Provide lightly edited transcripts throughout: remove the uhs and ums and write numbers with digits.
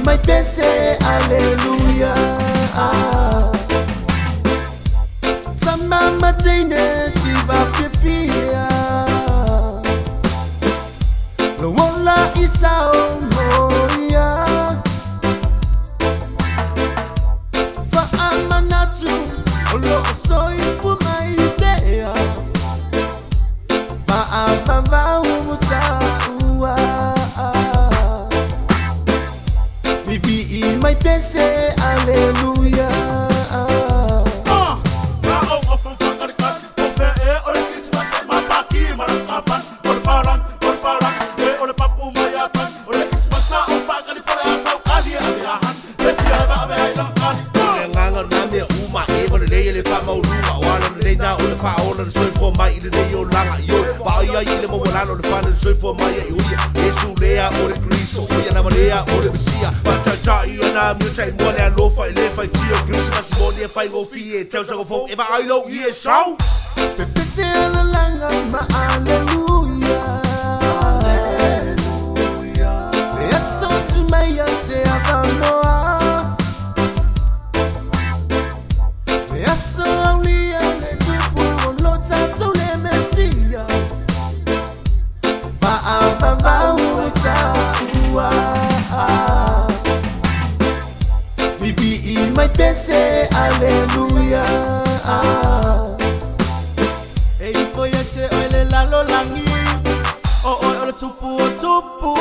my best, Alleluia. Sama matine si va fia. Lo wala isa moya. Fa amanatu lo soy fu mai idea. Fa avava umuta ua. My best, Alleluia. FanauL for my little langa, you, Baya, Ilamo, the final sweep for my Yesulea or the Greece, or Yanamarea or the Mesia, but I'm the time one and low fight left by Geo Christmas morning if I go fee, tells of folk, if I know, yes, so. Alleluia. Yes, so to my say, FanauL. Yes, so only a little lota to the Mesia. My best, Alleluia. Hey, for you say, ole la lo langi. Oh, ole tupu, tupu.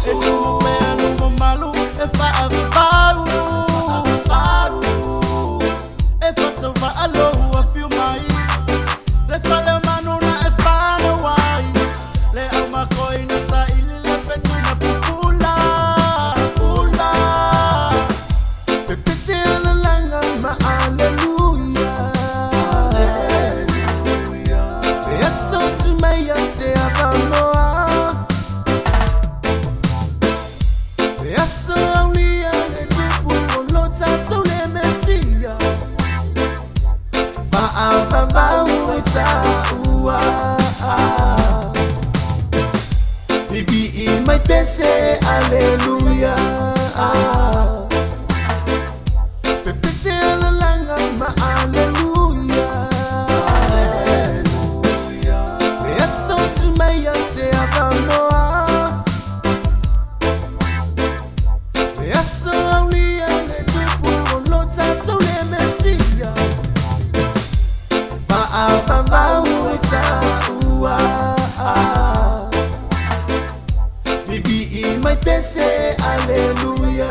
E tu me anu malu, e fa avivaru. E fa tova alo, a few mai. Le fa le manu na e fa no wai. Le ama koi na sa ili le fetu na pupula. Alleluia. Yes, so to my say FanauL. Yes, so only a little lota to the Mesia. Baby, my best, Alleluia. Alleluia. Yes, so to my say FanauL. Yes, so only a little lota to the Mesia. Baby, my best, Alleluia.